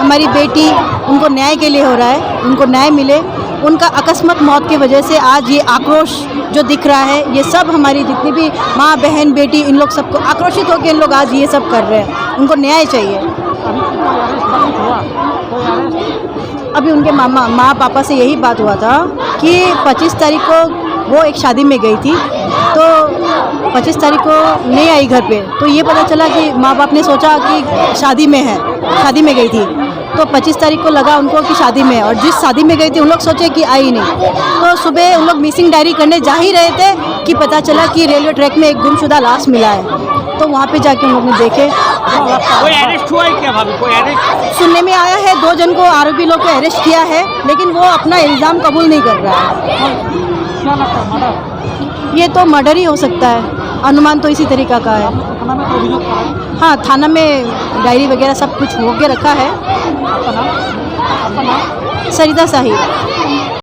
हमारी बेटी, उनको न्याय के लिए हो रहा है, उनको न्याय मिले। उनका अकस्मात मौत की वजह से आज ये आक्रोश जो दिख रहा है, ये सब हमारी जितनी भी माँ बहन बेटी, इन लोग सबको आक्रोशित होकर इन लोग आज ये सब कर रहे हैं। उनको न्याय चाहिए। अभी उनके माँ पापा से यही बात हुआ था कि 25 तारीख को वो एक शादी में गई थी, तो 25 तारीख को नहीं आई घर पे, तो ये पता चला कि माँ बाप ने सोचा कि शादी में है, शादी में गई थी, तो 25 तारीख को लगा उनको कि शादी में है, और जिस शादी में गई थी उन लोग सोचे कि आई नहीं। तो सुबह उन लोग मिसिंग डायरी करने जा ही रहे थे कि पता चला कि रेलवे ट्रैक में एक गुमशुदा लाश मिला है। तो वहाँ पे जाके उन लोग ने देखे। कोई अरेस्ट हुआ है क्या भाभी? कोई अरेस्ट सुनने में आया है 2 जन को आरोपी लोग को अरेस्ट किया है, लेकिन वो अपना इल्ज़ाम कबूल नहीं कर रहा है। ये तो मर्डर ही हो सकता है, अनुमान तो इसी तरीका का है। हाँ, थाना में डायरी वगैरह सब कुछ हो के रखा है। सरिता शाही।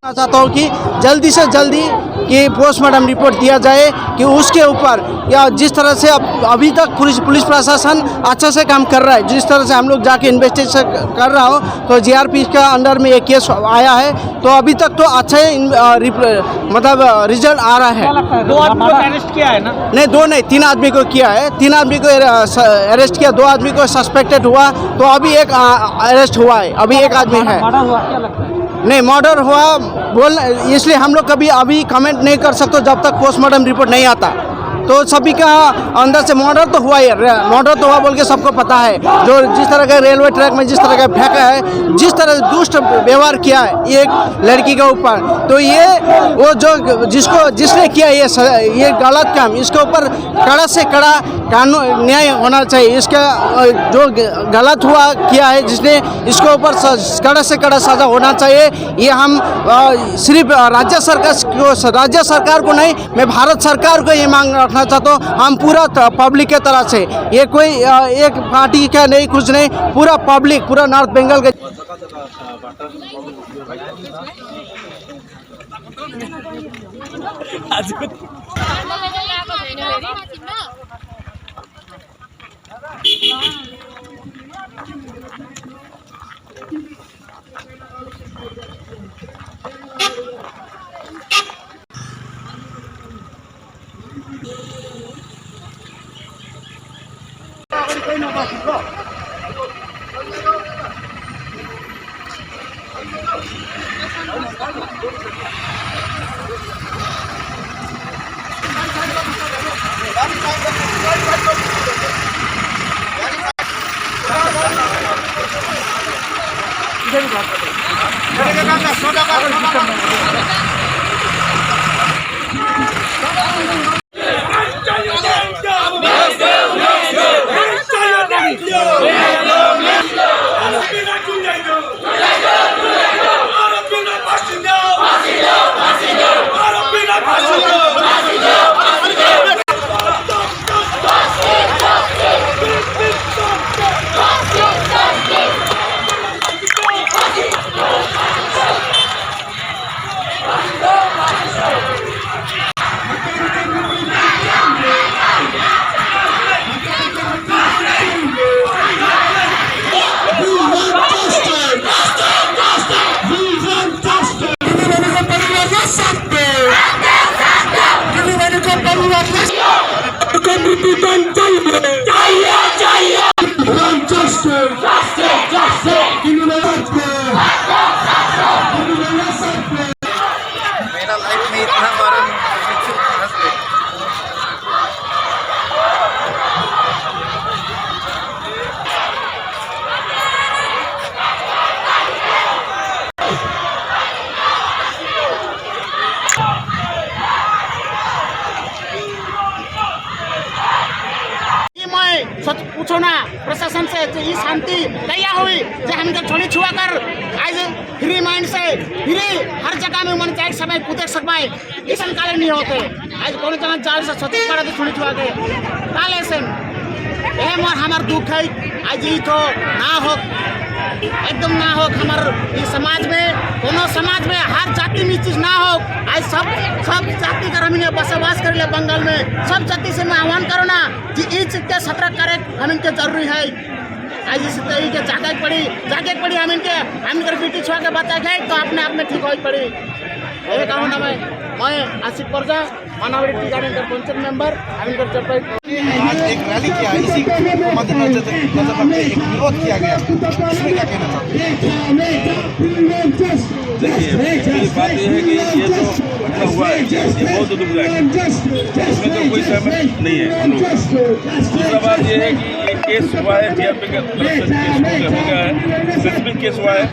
चाहता हूँ कि जल्दी से जल्दी कि पोस्टमार्टम रिपोर्ट दिया जाए कि उसके ऊपर, या जिस तरह से अभी तक पुलिस प्रशासन अच्छे से काम कर रहा है, जिस तरह से हम लोग जाके इन्वेस्टिगेशन कर रहा हो, तो जीआरपी का अंडर में एक केस आया है, तो अभी तक तो अच्छे मतलब रिजल्ट आ रहा है। 2 आदमी को अरेस्ट किया है ना? नहीं, 2 नहीं, 3 आदमी को किया है। 3 आदमी को अरेस्ट किया, 2 आदमी को सस्पेक्टेड हुआ, तो अभी एक अरेस्ट हुआ है, अभी एक आदमी है। नहीं, मर्डर हुआ बोल, इसलिए हम लोग कभी अभी कमेंट नहीं कर सकते जब तक पोस्टमार्टम रिपोर्ट नहीं आता। तो सभी का अंदर से मर्डर तो हुआ ही, मर्डर तो हुआ बोल के सबको पता है। जो जिस तरह का रेलवे ट्रैक में जिस तरह का फेंका है, जिस तरह दुष्ट व्यवहार किया है एक लड़की के ऊपर, तो ये वो जो जिसने किया ये गलत काम, इसके ऊपर कड़ा से कड़ा कानून न्याय होना चाहिए। इसका जो गलत हुआ किया है जिसने, इसके ऊपर कड़ा से कड़ा सजा होना चाहिए। ये हम सिर्फ राज्य सरकार को नहीं, मैं भारत सरकार को ये मांग रखना चाहता हूँ। हम पूरा पब्लिक के तरह से, ये कोई एक पार्टी का नहीं, कुछ नहीं, पूरा पब्लिक, पूरा नॉर्थ बंगाल का। मेरा लाइफ में इतना बार पूछो ना प्रशासन से ये शांति तैयार हुई जो हम छोड़ी छुआ कर आज फ्री माइंड से फ्री हर जगह में मन चाहे समय कूदे सकवाए किसान काले नहीं होते आज कौन जगह जाल से सोच पड़ा तो छोड़ी छुआ के काले से मोर हमार दुख है आज ये तो ना हो एकदम ना हो हमार समाज में कोनो समाज में हर जाति में चीज ना हो आज सब जाति का हमने बसवास कर ले बंगाल में सब जाति से मैं आह्वान करो ना कि ये चीज के सतर्क करे हम इनके जरूरी है आज इस तरीके जाके पड़ी हम इनके बेटी छुआ के बता गए तो अपने आप में ठीक हो पड़ी ये कहूँ मैं आसिफ पर्जा मानवरी गार्डन का पंचायत मेंबर हम आज एक रैली किया, इसी को मद्देनजर रखते एक विरोध किया गया, इसमें क्या कहना चाहते हैं? देखिए बात यह है कि ये जो घटना हुआ है ये बहुत दुखदायक है, इसमें तो कोई सहमत नहीं है हम लोग। दूसरा बात यह है कि ये केस हुआ है DRP के तरफ से केस हो गया है, स्पेसिफिक केस हुआ है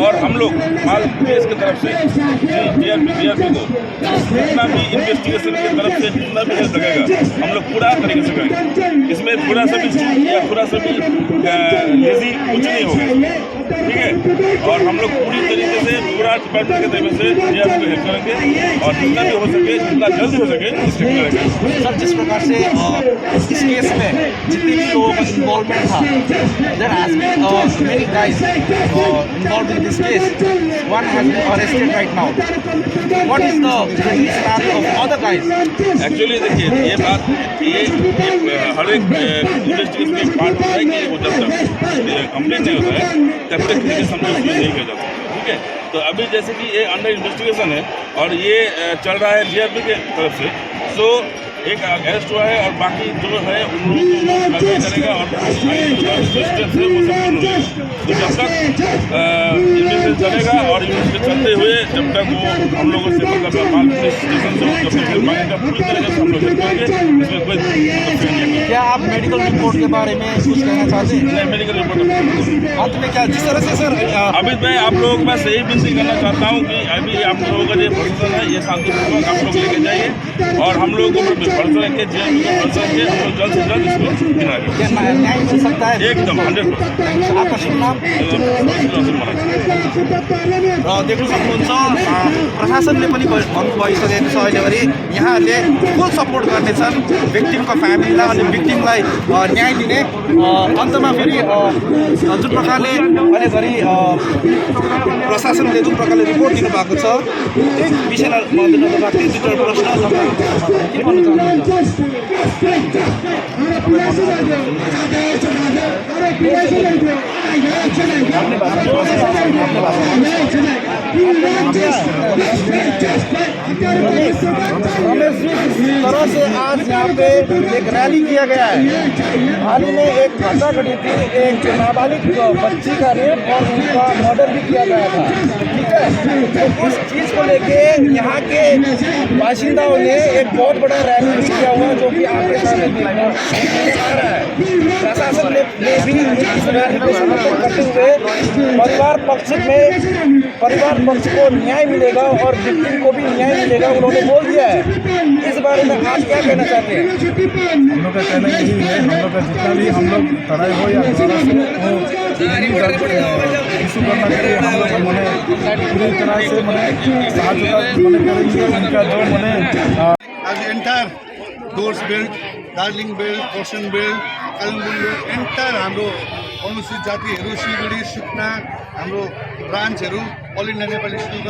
और हम लोग माल पुलिस की तरफ से DRP को जितना भी इन्वेस्टिगेशन की तरफ से जितना भी हेल्प लगेगा हम लोग पूरा तरीके से करेंगे। इसमें थोड़ा सा भी चूक या थोड़ा सा भी लेजी कुछ नहीं होगा, ठीक है। और हम लोग पूरी तरीके से पूरा डिपार्टमेंट के तरीके से DRP को हेल्प करेंगे और जितना भी हो सके जितना जल्द हो सके उसके करेंगे। सर, जिस प्रकार से इस केस में जितने भी लोगों का इन्वॉल्वमेंट था, there has been many guys involved in this case, one has been arrested right now, what is the stand of other guys? Actually देखिए ये बात ये हर एक इन्वेस्टिगेशन में पार्ट होता है कि वो जब तक कंप्लीट नहीं होता है तब तक किसी समझ नहीं किया जाता, ठीक है। तो अभी जैसे कि ये अंडर इन्वेस्टिगेशन है और ये चल रहा है DRP के तरफ से, सो एक अरेस्ट हुआ है और बाकी जो है उन लोगों को कार्रवाई करेगा और जो स्टेप्स है वो सब होंगे। तो जब तक इन्वेस्टिगेशन चलेगा और इन्वेस्टिगेशन चलते हुए जब तक वो हम लोगों से मतलब माल स्टेशन से जब तक फिर मांगेगा पूरी तरीके से हम लोग हेल्प करेंगे, इसमें कोई नहीं है। क्या आप मेडिकल रिपोर्ट के बारे में कुछ कहना चाहते हैं? नहीं, मेडिकल रिपोर्ट अंत में क्या जिस तरह से सर अभी मैं आप लोगों के पास यही विनती करना चाहता हूँ कि अभी आप लोगों का जो प्रशासन है ये शांतिपूर्वक आप लोग लेके जाइए और हम लोगों को भरोसा रखें जेल में भरोसा रखें, हम लोग जल्द से जल्द इसको गिराएंगे। न्याय मिल सकता है? एकदम 100%। आपका शुभ नाम? देख्न सक्नुहुन्छ प्रशासनले पनि भन्नु भइसकेको छ अहिलेघरि यहाँहरूले फुल सपोर्ट गर्नेछन् भिक्टिमको फ्यामिलीलाई अनि भिक्टिमलाई न्याय दिने। अन्तमा फेरि जुन प्रकारले अहिलेघरि प्रशासनले जुन प्रकारले रिपोर्ट दिनुभएको छ त्यही विषयलाई मध्यनजर राख्दै दुईवटा प्रश्न तपाईँ के भन्नु चाहनुहुन्छ? इस तरह से आज यहाँ पे एक रैली किया गया है। हाल ही में एक घटना घटी थी, एक नाबालिग बच्ची का रेप और उनका मर्डर भी किया गया था, ठीक है। तो इस चीज़ को लेके यहाँ के बाशिंदाओं ने एक बहुत बड़ा रैली भी किया हुआ जो कि आपके सामने देखने आ रहा है। प्रशासन ने भी इस रैली को समर्थन करते हुए परिवार पक्ष को न्याय मिलेगा और विक्टिम को भी न्याय मिलेगा उन्होंने बोल दिया है। इस बारे में आप क्या कहना चाहते हैं? हम लोग का कहना यही है, हम लोग का जितना भी हम लोग तराई हो या द्वारा से वो इशू करना चाहिए। हम लोग पूरी तरह से साहायता करेंगे उनका जो as the entire Doors Belt, Darjeeling Belt, Portion Belt, Kalimpong Belt, entire हाम्रो अनुसूचित जातिहरू सिलगढी सुकना हाम्रो ब्रान्चहरू all India Nepali school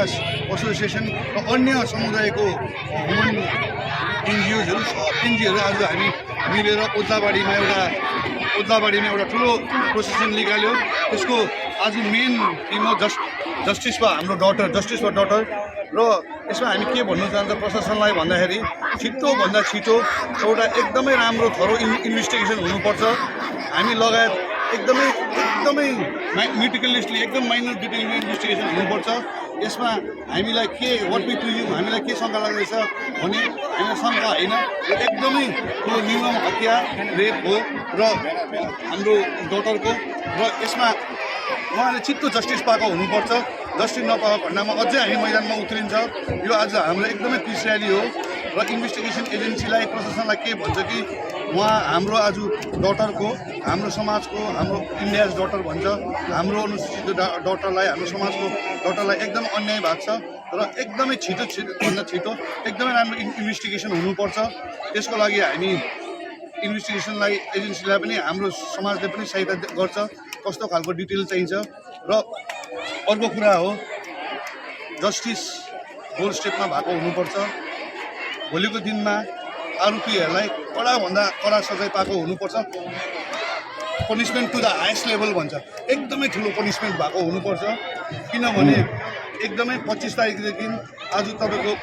association र अन्य समुदायको ह्युमन एनजिओहरू आज हामी मिलेर ओद्लाबाडीमा एउटा ठुलो प्रोसेसन निकाल्यो। त्यसको आज मेन थिम हो जस्टिस फर हाम्रो डटर र यसमा हामी के भन्नु चाहन्छ प्रशासनलाई भन्दाखेरि छिटोभन्दा छिटो एउटा एकदमै राम्रो थरो इन्भेस्टिगेसन हुनुपर्छ। हामी लगायत एकदमै मेटिकुलसली एकदम माइनर डिटेलमा इन्भेस्टिगेसन हुनुपर्छ। यसमा हामीलाई के वाट वी प्रिज्युम हामीलाई के शङ्का लाग्दैछ भने हामीलाई शङ्का होइन, एकदमै ठुलो निर्मम हत्या रेप हो र हाम्रो डटरको र यसमा उहाँले छिट्टो जस्टिस पाएको हुनुपर्छ। जस्टिस नपाएको खण्डमा अझै हामी मैदानमा उत्रिन्छ। यो आज हाम्रो एकदमै पिस र्याली हो र इन्भेस्टिगेसन एजेन्सीलाई प्रशासनलाई के भन्छ कि उहाँ हाम्रो आज डटरको हाम्रो समाजको हाम्रो इन्डियाज डटर भन्छ हाम्रो अनुसूचित डटरलाई हाम्रो समाजको डटरलाई एकदम अन्याय भएको छ र एकदमै छिटोभन्दा छिटो एकदमै राम्रो इन्भेस्टिगेसन हुनुपर्छ। त्यसको लागि हामी इन्भेस्टिगेसनलाई एजेन्सीलाई पनि हाम्रो समाजले पनि सहायता गर्छ, कस्तो खालको डिटेल चाहिन्छ। र अर्को कुरा हो जस्टिस होल स्टेपमा भएको हुनुपर्छ। भोलिको दिनमा आरोपीहरूलाई कडाभन्दा कडा सजाय पाएको हुनुपर्छ। Punishment to the highest level भन्छ एकदमै ठुलो पनिसमेन्ट भएको हुनुपर्छ किनभने एकदमै 25 तारिकदेखि आज तपाईँको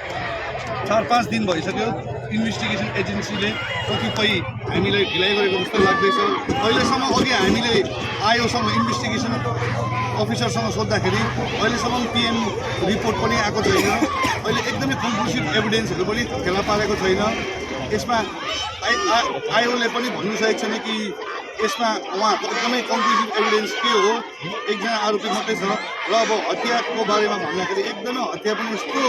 4-5 दिन भइसक्यो इन्भेस्टिगेसन एजेन्सीले कतिपय हामीलाई ढिलाइ गरेको जस्तो लाग्दैछ अहिलेसम्म अघि हामीले आयोसँग इन्भेस्टिगेसन अफिसरसँग सोद्धाखेरि अहिलेसम्म पिएम रिपोर्ट पनि आएको छैन अहिले एकदमै कन्क्लुसिभ एभिडेन्सहरू पनि फेला पारेको छैन यसमा आयोगले पनि भन्नु सकेको छैन कि यसमा उहाँको एकदमै कन्क्लुसिभ एभिडेन्स के हो एकजना आरोपी मात्रै छ र अब हत्याको बारेमा भन्दाखेरि एकदमै हत्या पनि यस्तो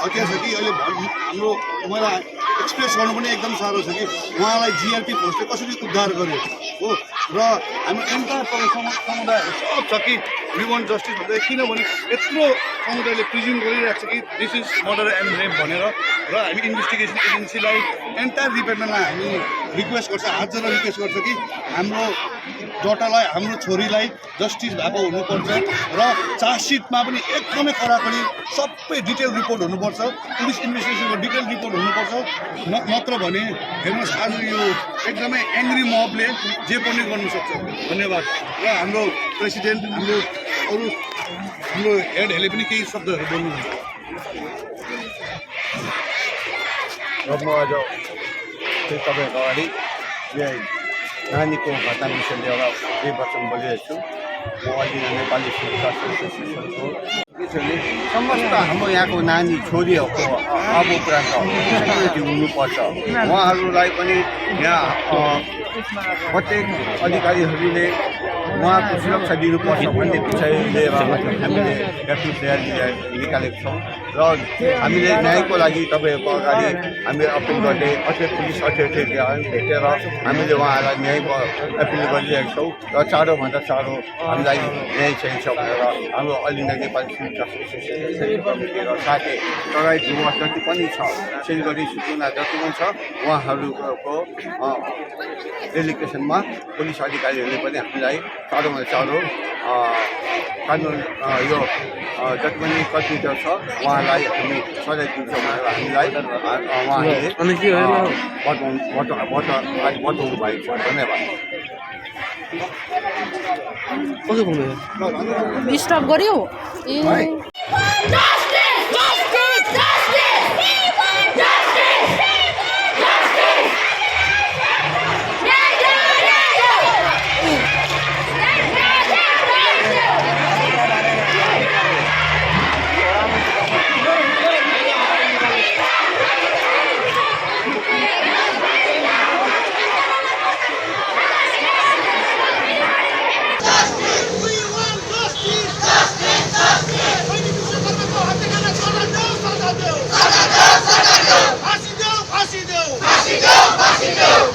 हत्या छ कि अहिले हाम्रो मलाई एक्सप्रेस गर्नु पनि एकदम साह्रो छ कि उहाँलाई जिआरपी फोर्सले कसरी उद्धार गर्यो हो र हामी एन्टायर समुदाय सब छ कि वी वान्ट जस्टिस भन्दै किनभने यत्रो समुदायले प्रिज्युम गरिरहेको छ कि this is murder end rape भनेर र हामी इन्भेस्टिगेसन एजेन्सीलाई एन्टायर डिपार्टमेन्टलाई हामी रिक्वेस्ट गर्छ हात जोडेर रिक्वेस्ट गर्छ कि हाम्रो डटालाई हाम्रो छोरीलाई जस्टिस भएको हुनुपर्छ र चार्जसिटमा पनि एकदमै कडाकडी सबै डिटेल रिपोर्ट हुनुपर्छ पुलिस इन्भेस्टिगेसनको डिटेल रिपोर्ट हुनुपर्छ नत्र भने हेर्नुहोस् आज यो एकदमै एङ्ग्री मबले जे पनि गर्नु सक्छ धन्यवाद र हाम्रो प्रेसिडेन्ट हाम्रो अरू हाम्रो हेडहरूले पनि केही शब्दहरू बोल्नुहुन्छ र म आज चाहिँ तपाईँहरूको अगाडि यही नानीको घटना विषयले एउटा केही वचन बोलिरहेको छु म अहिले नेपाली शिक्षा एसोसिएसनको विषयले समस्त हाम्रो यहाँको नानी छोरीहरूको अब उपरान्त सेक्युरिटी हुनुपर्छ उहाँहरूलाई पनि यहाँ प्रत्येक अधिकारीहरूले उहाँको सुरक्षा दिनुपर्छ भन्ने विषय लिएर हामीले एपिल निकालेको छौँ र हामीले न्यायको लागि तपाईँहरूको अगाडि हामीले अपिल गर्ने अझै पुलिस अथोरिटीलाई भेटेर हामीले उहाँहरूलाई न्यायको एपिल गरिरहेका छौँ र चाँडोभन्दा चाँडो हामीलाई न्याय चाहिन्छ भनेर हाम्रो अल इन्डिया नेपाली शिक्षा एसोसिएसन र साथै तराई डुवर्स जति पनि छ सिलगढी सुकुना जति पनि छ उहाँहरूको डेलिगेसनमा पुलिस अधिकारीहरूले पनि हामीलाई चाँडोभन्दा चाँडो कानुन यो जति पनि कम्प्युटर छ उहाँलाई हामी सजाय दिन्छौँ भनेर हामीलाई उहाँले बताउनु भएको छ धन्यवाद डिस्टर्ब गर्यो Fasideu!